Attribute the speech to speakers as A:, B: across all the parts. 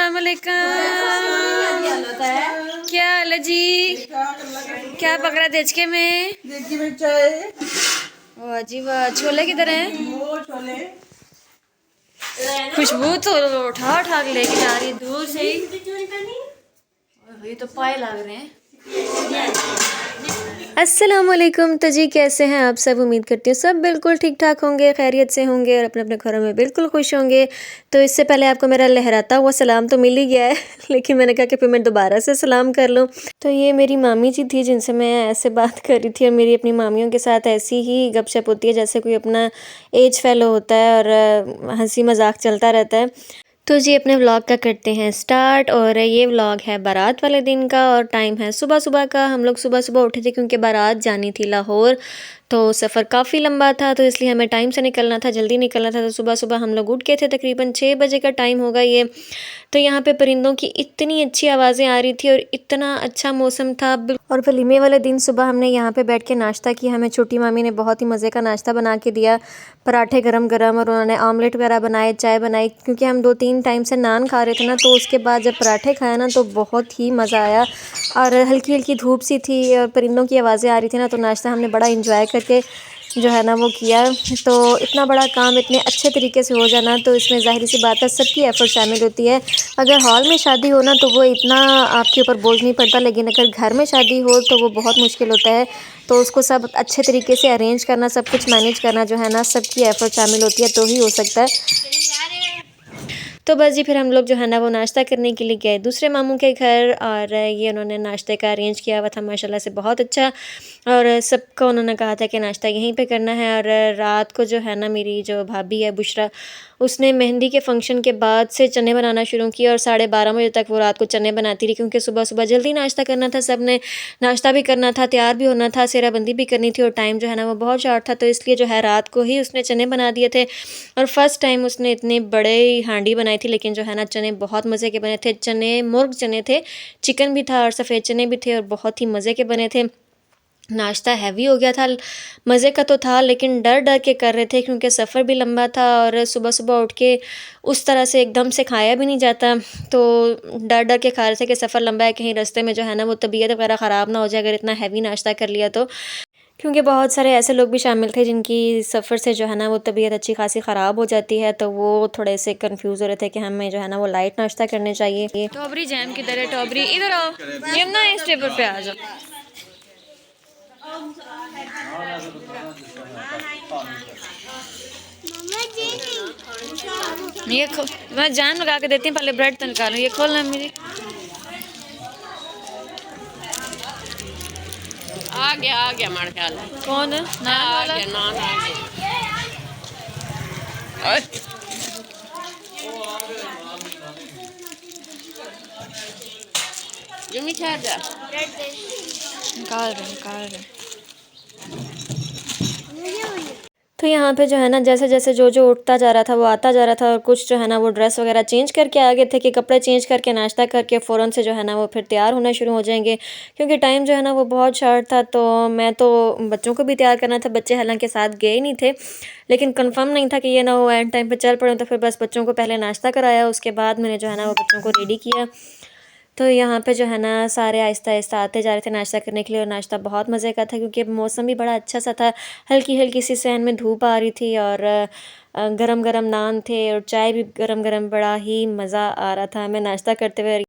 A: अस्सलाम वालेकुम। क्या हाल है जी? क्या पकड़ा देचके में? वाह जी वाह। छोले किधर हैं? खुशबू तो उठा उठा के लेके जा रही है दूर से ही। ये तो पाए लग रहे हैं। अस्सलाम वालेकुम। तो जी कैसे हैं आप सब? उम्मीद करती हूँ सब बिल्कुल ठीक ठाक होंगे, खैरियत से होंगे और अपने अपने घरों में बिल्कुल खुश होंगे। तो इससे पहले आपको मेरा लहराता हुआ सलाम तो मिल ही गया है लेकिन मैंने कहा कि फिर मैं दोबारा से सलाम कर लूँ। तो ये मेरी मामी जी थी जिनसे मैं ऐसे बात कर रही थी और मेरी अपनी मामियों के साथ ऐसी ही गपशप होती है जैसे कोई अपना एज फेलो होता है और हंसी मजाक चलता रहता है। तो जी अपने व्लॉग का करते हैं स्टार्ट। और ये व्लॉग है बारात वाले दिन का और टाइम है सुबह सुबह का। हम लोग सुबह सुबह उठे थे क्योंकि बारात जानी थी लाहौर। तो सफ़र काफ़ी लंबा था तो इसलिए हमें टाइम से निकलना था, जल्दी निकलना था। तो सुबह सुबह हम लोग उठ गए थे, तकरीबन 6 बजे का टाइम होगा ये। तो यहाँ पे परिंदों की इतनी अच्छी आवाज़ें आ रही थी और इतना अच्छा मौसम था। और वलीमे वाले दिन सुबह हमने यहाँ पे बैठ के नाश्ता किया। हमें छोटी मामी ने बहुत ही मज़े का नाश्ता बना के दिया, पराठे गरम गरम, और उन्होंने ऑमलेट वगैरह बनाए, चाय बनाई। क्योंकि हम 2-3 टाइम से नान खा रहे थे ना, तो उसके बाद जब पराठे खाया ना तो बहुत ही मज़ा आया। और हल्की हल्की धूप सी थी और परिंदों की आवाज़ें आ रही थी ना, तो नाश्ता हमने बड़ा इंजॉय करके जो है ना वो किया। तो इतना बड़ा काम इतने अच्छे तरीके से हो जाना, तो इसमें ज़ाहिर सी बात है सबकी एफ़र्ट शामिल होती है। अगर हॉल में शादी हो ना तो वो इतना आपके ऊपर बोझ नहीं पड़ता, लेकिन अगर घर में शादी हो तो वो बहुत मुश्किल होता है। तो उसको सब अच्छे तरीके से अरेंज करना, सब कुछ मैनेज करना जो है ना, सबकी एफ़र्ट शामिल होती है तो ही हो सकता है। तो बस जी फिर हम लोग जो है ना वो नाश्ता करने के लिए गए दूसरे मामू के घर, और ये उन्होंने नाश्ते का अरेंज किया हुआ था माशाल्लाह से बहुत अच्छा। और सबको उन्होंने कहा था कि नाश्ता यहीं पे करना है। और रात को जो है ना मेरी जो भाभी है बुशरा, उसने मेहंदी के फ़ंक्शन के बाद से चने बनाना शुरू किया और 12:30 बजे तक वो रात को चने बनाती रही। क्योंकि सुबह सुबह जल्दी नाश्ता करना था, सब ने नाश्ता भी करना था, तैयार भी होना था, सेहराबंदी भी करनी थी और टाइम जो है ना वो बहुत शॉर्ट था। तो इसलिए जो है रात को ही उसने चने बना दिए थे। और फ़र्स्ट टाइम उसने इतने बड़े हांडी बनाई थी, लेकिन जो है ना चने बहुत मज़े के बने थे। चने मुर्ग चने थे, चिकन भी था और सफ़ेद चने भी थे और बहुत ही मज़े के बने थे। नाश्ता हैवी हो गया था, मज़े का तो था लेकिन डर डर के कर रहे थे क्योंकि सफ़र भी लंबा था और सुबह सुबह उठ के उस तरह से एकदम से खाया भी नहीं जाता। तो डर डर के खा रहे थे कि सफ़र लंबा है, कहीं रास्ते में जो है ना वो तबीयत वगैरह ख़राब ना हो जाए अगर इतना हैवी नाश्ता कर लिया तो। क्योंकि बहुत सारे ऐसे लोग भी शामिल थे जिनकी सफ़र से जो है ना वो तबीयत अच्छी खासी ख़राब हो जाती है, तो वो थोड़े से कंफ्यूज हो रहे थे कि हमें जो है ना वो लाइट नाश्ता करने चाहिए। टॉबरी जैम किधर है? टॉबरी इधर आओ, यमुना इस टेबल पे आ जाओ। ये मैं जान लगा के देती हूँ, पहले ब्रेड तो निकालूँ। ये खोलना मेरी।
B: आ गया हमारे ख्याल है।
A: कौन है? नान वाला?
B: नान आ गया। जुमी ठहर जा।
A: निकाल रहे। तो यहाँ पे जो है ना जैसे जैसे जो उठता जा रहा था वो आता जा रहा था, और कुछ जो है ना वो ड्रेस वगैरह चेंज करके आ गए थे कि कपड़े चेंज करके नाश्ता करके फ़ौरन से जो है ना वो फिर तैयार होना शुरू हो जाएंगे। क्योंकि टाइम जो है ना वो बहुत शॉर्ट था। तो मैं तो बच्चों को भी तैयार करना था, बच्चे हालांकि साथ गए नहीं थे, लेकिन कंफर्म नहीं था कि ये ना वो एंड टाइम पर चल पड़े। तो फिर बस बच्चों को पहले नाश्ता कराया, उसके बाद मैंने जो है ना वो बच्चों को रेडी किया। तो यहाँ पे जो है ना सारे आहिस्ता आहिस्ता आते जा रहे थे नाश्ता करने के लिए, और नाश्ता बहुत मज़े का था क्योंकि मौसम भी बड़ा अच्छा सा था। हल्की हल्की सी सहन में धूप आ रही थी और गरम गरम नान थे और चाय भी गरम गरम, बड़ा ही मज़ा आ रहा था हमें नाश्ता करते हुए।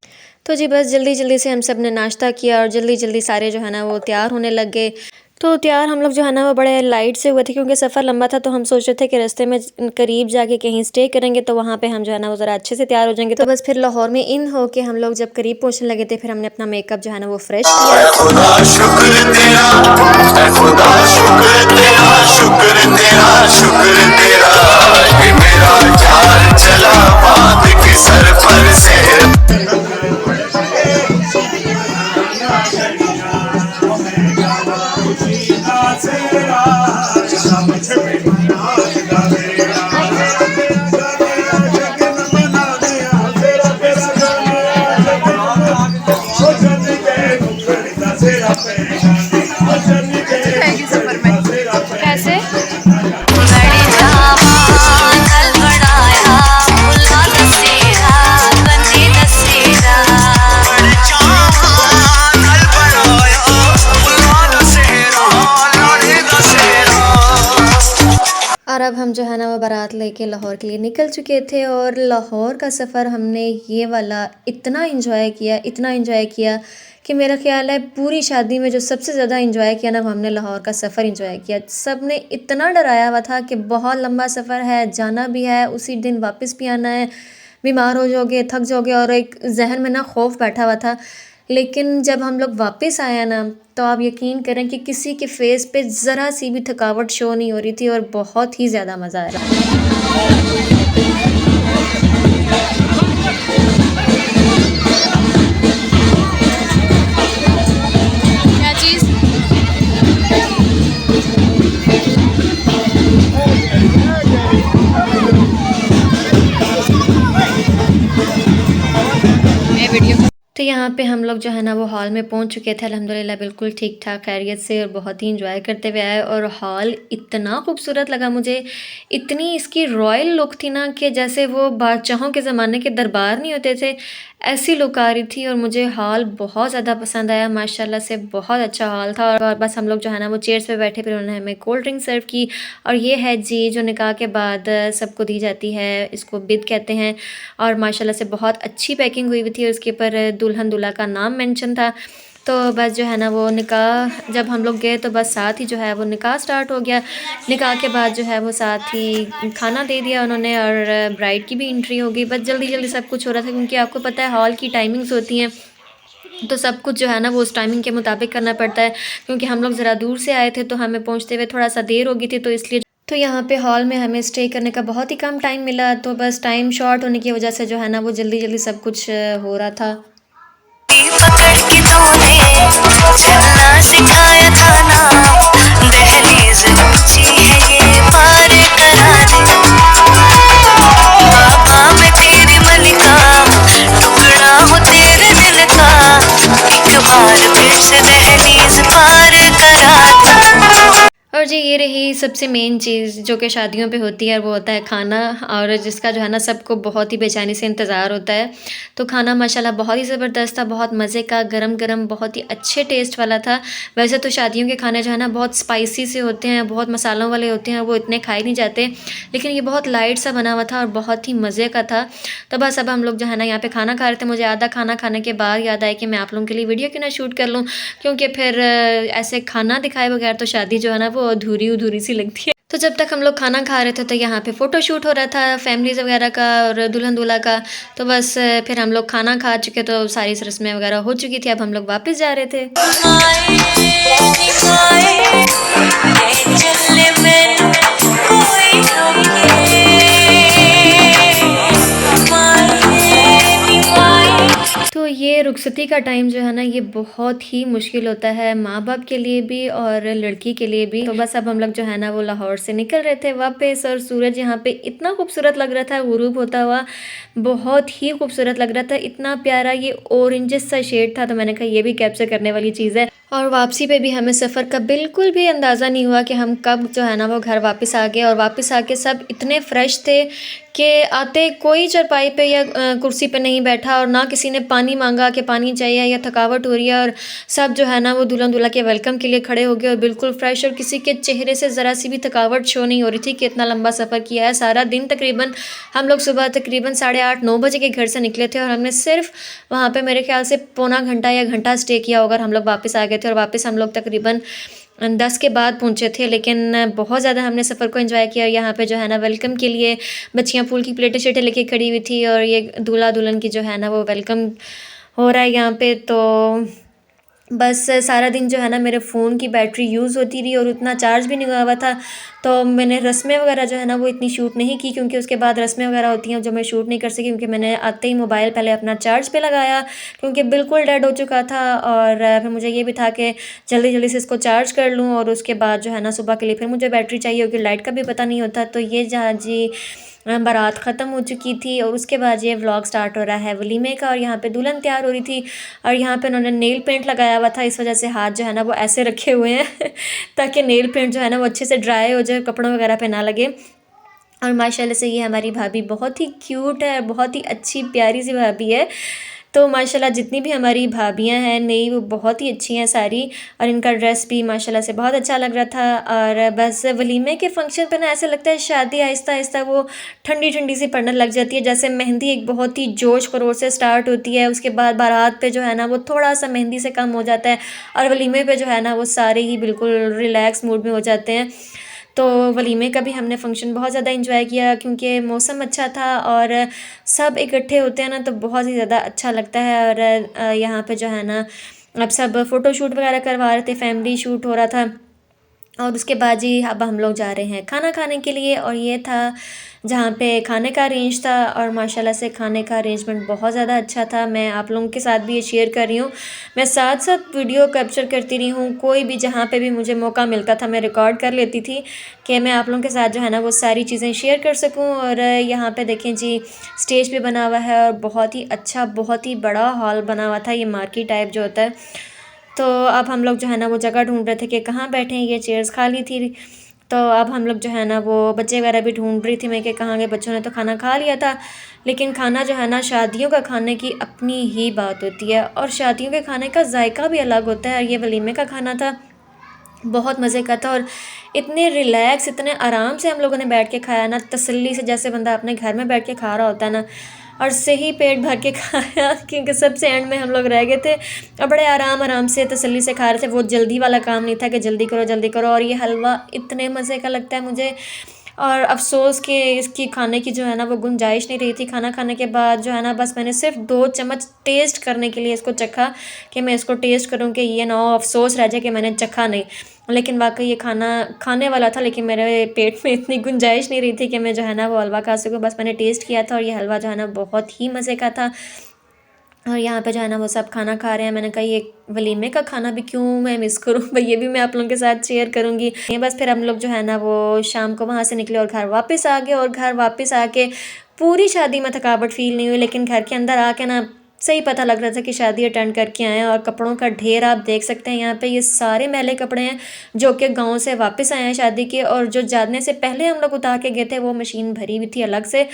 A: तो जी बस जल्दी जल्दी से हम सब ने नाश्ता किया और जल्दी जल्दी सारे जो है ना वो तैयार होने लग गए। तो तैयार हम लोग जो है ना वो बड़े लाइट से हुए थे क्योंकि सफ़र लंबा था। तो हम सोच रहे थे कि रास्ते में करीब जाके कहीं स्टे करेंगे तो वहाँ पे हम जो है ना वो ज़रा अच्छे से तैयार हो जाएंगे। तो बस फिर लाहौर में इन हो के हम लोग जब करीब पहुँचने लगे थे, फिर हमने अपना मेकअप जो है ना वो फ्रेश किया।
C: खुदा शुक्र तेरा, खुदा शुक्र तेरा, शुक्र तेरा, शुक्र तेरा, ये मेरा जान चला बात के सर पर से।
A: कैसे?
D: बड़ी
A: अब हम जो है ना वो बारात लेके लाहौर के लिए निकल चुके थे और लाहौर का सफ़र हमने ये वाला इतना इन्जॉय किया कि मेरा ख़्याल है पूरी शादी में जो सबसे ज़्यादा इन्जॉय किया ना वो हमने लाहौर का सफ़र इन्जॉय किया। सब ने इतना डराया हुआ था कि बहुत लंबा सफ़र है, जाना भी है, उसी दिन वापस भी आना है, बीमार हो जाओगे, थक जाओगे, और एक जहन में ना खौफ बैठा हुआ था। लेकिन जब हम लोग वापस आया ना तो आप यकीन करें कि किसी के फेस पे ज़रा सी भी थकावट शो नहीं हो रही थी और बहुत ही ज़्यादा मज़ा आ रहा।
B: क्या चीज़? ये वीडियो।
A: तो यहाँ पे हम लोग जो है ना वो हॉल में पहुँच चुके थे अल्हम्दुलिल्लाह, बिल्कुल ठीक ठाक खैरियत से, और बहुत ही इंजॉय करते हुए आए। और हॉल इतना खूबसूरत लगा मुझे, इतनी इसकी रॉयल लुक थी ना कि जैसे वो बादशाहों के ज़माने के दरबार नहीं होते थे, ऐसी लुक आ रही थी। और मुझे हॉल बहुत ज़्यादा पसंद आया, माशाल्लाह से बहुत अच्छा हॉल था। और बस हम लोग जो है ना वो चेयर्स पे बैठे, फिर उन्होंने हमें कोल्ड ड्रिंक सर्व की। और ये है जी जो निकाह के बाद सबको दी जाती है, इसको बिद कहते हैं। और माशाल्लाह से बहुत अच्छी पैकिंग हुई हुई थी और उसके ऊपर दुल्हन दूल्हा का नाम मेंशन था। तो बस जो है ना वो निकाह जब हम लोग गए तो बस साथ ही जो है वो निकाह स्टार्ट हो गया। निकाह के बाद जो है वो साथ ही खाना दे दिया उन्होंने और ब्राइड की भी एंट्री हो गई। बस जल्दी जल्दी सब कुछ हो रहा था क्योंकि आपको पता है हॉल की टाइमिंग्स होती हैं, तो सब कुछ जो है ना वो उस टाइमिंग के मुताबिक करना पड़ता है। क्योंकि हम लोग ज़रा दूर से आए थे तो हमें पहुँचते हुए थोड़ा सा देर हो गई थी, तो इसलिए तो यहाँ पे हॉल में हमें स्टे करने का बहुत ही कम टाइम मिला। तो बस टाइम शॉर्ट होने की वजह से जो है ना वो जल्दी जल्दी सब कुछ हो रहा था।
D: पकड़ के तूने चलना सिखाया था ना, दहलीज ऊंची है ये पार करा दे। बाबा मैं तेरी मलिका, टुकड़ा हो तेरे दिल का, एक बार फिर से दहलीज पार करा दे।
A: और जी ये रही सबसे मेन चीज़ जो कि शादियों पे होती है, वो होता है खाना, और जिसका जो है ना सबको बहुत ही बेचैनी से इंतज़ार होता है। तो खाना माशाल्लाह बहुत ही ज़बरदस्त था, बहुत मज़े का, गरम गरम, बहुत ही अच्छे टेस्ट वाला था। वैसे तो शादियों के खाने जो है ना बहुत स्पाइसी से होते हैं, बहुत मसालों वाले होते हैं, वो इतने खाए नहीं जाते, लेकिन ये बहुत लाइट सा बना हुआ था और बहुत ही मज़े का था। तो बस अब हम लोग जो है ना यहाँ पे खाना खा रहे थे। मुझे आधा खाना खाने के बाद याद आया कि मैं आप लोगों के लिए वीडियो क्यों ना शूट कर लूँ, क्योंकि फिर ऐसे खाना दिखाए बगैर तो शादी जो है ना वो अधूरी अधूरी सी लगती है। तो जब तक हम लोग खाना खा रहे थे तो यहाँ पे फ़ोटो शूट हो रहा था फैमिलीज़ वगैरह का और दुल्हन दूल्हा का। तो बस फिर हम लोग खाना खा चुके तो सारी रस्में वगैरह हो चुकी थी, अब हम लोग वापस जा रहे थे। तो ये रुखसती का टाइम जो है ना ये बहुत ही मुश्किल होता है माँ बाप के लिए भी और लड़की के लिए भी। तो बस अब हम लोग जो है ना वो लाहौर से निकल रहे थे वापस, और सूरज यहाँ पे इतना खूबसूरत लग रहा था गुरूब होता हुआ, बहुत ही खूबसूरत लग रहा था, इतना प्यारा ये ऑरेंजेस सा शेड था। तो मैंने कहा ये भी कैप्चर करने वाली चीज़ है। और वापसी पे भी हमें सफ़र का बिल्कुल भी अंदाज़ा नहीं हुआ कि हम कब जो है ना वो घर वापस आ गए। और वापस आके सब इतने फ्रेश थे कि आते कोई चारपाई पे या कुर्सी पे नहीं बैठा, और ना किसी ने पानी मांगा कि पानी चाहिए या थकावट हो रही है, और सब जो है ना वो दुल्हन दूल्हा के वेलकम के लिए खड़े हो गए और बिल्कुल फ्रेश। और किसी के चेहरे से ज़रा सी भी थकावट शो नहीं हो रही थी कि इतना लंबा सफ़र किया है। सारा दिन तकरीबन हम लोग सुबह तकरीबन 8:30-9 बजे के घर से निकले थे और हमने सिर्फ वहाँ पे मेरे ख्याल से पौना घंटा या घंटा स्टे किया होगा, हम लोग वापस आ गए थे। और वापस हम लोग तकरीबन 10 के बाद पहुँचे थे, लेकिन बहुत ज़्यादा हमने सफ़र को एंजॉय किया। और यहाँ पे जो है ना वेलकम के लिए बच्चियाँ फूल की प्लेटें शेटें लेके खड़ी हुई थी, और ये दूल्हा दुल्हन की जो है ना वो वेलकम हो रहा है यहाँ पे। तो बस सारा दिन जो है ना मेरे फ़ोन की बैटरी यूज़ होती रही और उतना चार्ज भी नहीं हुआ था। तो मैंने रस्में वगैरह जो है ना वो इतनी शूट नहीं की, क्योंकि उसके बाद रस्में वगैरह होती हैं जो मैं शूट नहीं कर सकी, क्योंकि मैंने आते ही मोबाइल पहले अपना चार्ज पे लगाया क्योंकि बिल्कुल डेड हो चुका था। और फिर मुझे ये भी था कि जल्दी जल्दी से इसको चार्ज कर लूँ, और उसके बाद जो है ना सुबह के लिए फिर मुझे बैटरी चाहिए होगी, लाइट का भी पता नहीं होता। तो ये जहाँ जी बारात ख़त्म हो चुकी थी और उसके बाद ये व्लॉग स्टार्ट हो रहा है वलीमे का। और यहाँ पे दुल्हन तैयार हो रही थी और यहाँ पे उन्होंने नेल पेंट लगाया हुआ था, इस वजह से हाथ जो है ना वो ऐसे रखे हुए हैं ताकि नेल पेंट जो है ना वो अच्छे से ड्राई हो जाए, कपड़ों वगैरह पे ना लगे। और माशाल्लाह से ये हमारी भाभी बहुत ही क्यूट है, बहुत ही अच्छी प्यारी सी भाभी है। तो माशाल्लाह जितनी भी हमारी भाभियां हैं नई, वो बहुत ही अच्छी हैं सारी, और इनका ड्रेस भी माशाल्लाह से बहुत अच्छा लग रहा था। और बस वलीमे के फंक्शन पे ना ऐसा लगता है शादी आहिस्ता आहिस्ता वो ठंडी ठंडी सी पड़ने लग जाती है। जैसे मेहंदी एक बहुत ही जोश खरोश से स्टार्ट होती है, उसके बाद बारात पे जो है ना वो थोड़ा सा मेहंदी से कम हो जाता है, और वलीमे पे जो है ना वो सारे ही बिल्कुल रिलैक्स मूड में हो जाते हैं। तो वलीमे का भी हमने फ़ंक्शन बहुत ज़्यादा इंजॉय किया, क्योंकि मौसम अच्छा था और सब इकट्ठे होते हैं ना तो बहुत ही ज़्यादा अच्छा लगता है। और यहाँ पे जो है ना अब सब फ़ोटोशूट वगैरह करवा रहे थे, फैमिली शूट हो रहा था। और उसके बाद जी अब हम लोग जा रहे हैं खाना खाने के लिए, और ये था जहाँ पे खाने का अरेंज था, और माशाल्लाह से खाने का अरेंजमेंट बहुत ज़्यादा अच्छा था। मैं आप लोगों के साथ भी ये शेयर कर रही हूँ, मैं साथ साथ वीडियो कैप्चर करती रही हूँ, कोई भी जहाँ पे भी मुझे मौका मिलता था मैं रिकॉर्ड कर लेती थी कि मैं आप लोगों के साथ जो है ना वो सारी चीज़ें शेयर कर सकूँ। और यहाँ पे देखें जी स्टेज भी बना हुआ है, और बहुत ही अच्छा बहुत ही बड़ा हॉल बना हुआ था, ये मार्केट टाइप जो होता है। तो अब हम लोग जो है ना वो जगह ढूंढ रहे थे कि कहाँ बैठें, ये चेयर्स खाली थी। तो अब हम लोग जो है ना वो बच्चे वगैरह भी ढूंढ रही थी मैं कि कहाँ गए, बच्चों ने तो खाना खा लिया था। लेकिन खाना जो है ना शादियों का खाने की अपनी ही बात होती है, और शादियों के खाने का जायका भी अलग होता है। ये वलीमे का खाना था, बहुत मज़े का था, और इतने रिलैक्स इतने आराम से हम लोगों ने बैठ के खाया ना, तसल्ली से, जैसे बंदा अपने घर में बैठ के खा रहा होता है ना, और सही पेट भर के खाया। क्योंकि सबसे एंड में हम लोग रह गए थे, और बड़े आराम आराम से तसल्ली से खा रहे थे। वो जल्दी वाला काम नहीं था कि जल्दी करो जल्दी करो। और ये हलवा इतने मज़े का लगता है मुझे, और अफ़सोस कि इसकी खाने की जो है ना वो गुंजाइश नहीं रही थी। खाना खाने के बाद जो है ना बस मैंने सिर्फ 2 चम्मच टेस्ट करने के लिए इसको चखा, कि मैं इसको टेस्ट करूं कि ये ना हो अफ़सोस रह जाए कि मैंने चखा नहीं। लेकिन वाकई ये खाना खाने वाला था, लेकिन मेरे पेट में इतनी गुंजाइश नहीं रही थी कि मैं जो है ना वो हलवा खा सकूँ। बस मैंने टेस्ट किया था, और ये हलवा जो है ना बहुत ही मज़े का था। और यहाँ पे जो है ना वो सब खाना खा रहे हैं। मैंने कहा ये वलीमे का खाना भी क्यों मैं मिस करूँ भाई, ये भी मैं आप लोगों के साथ शेयर करूँगी। ये बस फिर हम लोग जो है ना वो शाम को वहाँ से निकले और घर वापस आ गए। और घर वापस आके पूरी शादी में थकावट फ़ील नहीं हुई, लेकिन घर के अंदर आके ना सही पता लग रहा था कि शादी अटेंड करके आए हैं। और कपड़ों का ढेर आप देख सकते हैं यहाँ पे, ये सारे मैले कपड़े हैं जो कि गाँव से वापस आए हैं शादी के, और जो जाने से पहले हम लोग उतार के गए थे वो मशीन भरी हुई थी अलग से।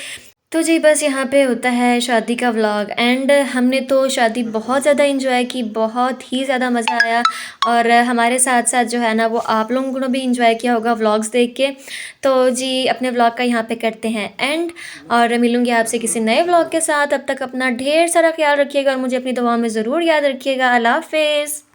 A: तो जी बस यहाँ पे होता है शादी का व्लॉग एंड। हमने तो शादी बहुत ज़्यादा इंजॉय की, बहुत ही ज़्यादा मज़ा आया, और हमारे साथ साथ जो है ना वो आप लोगों ने भी इंजॉय किया होगा व्लॉग्स देख के। तो जी अपने व्लॉग का यहाँ पे करते हैं एंड, और मिलूँगी आपसे किसी नए व्लॉग के साथ। अब तक अपना ढेर सारा ख्याल रखिएगा, और मुझे अपनी दुआओं में ज़रूर याद रखिएगा। अल्लाह हाफ़िज़।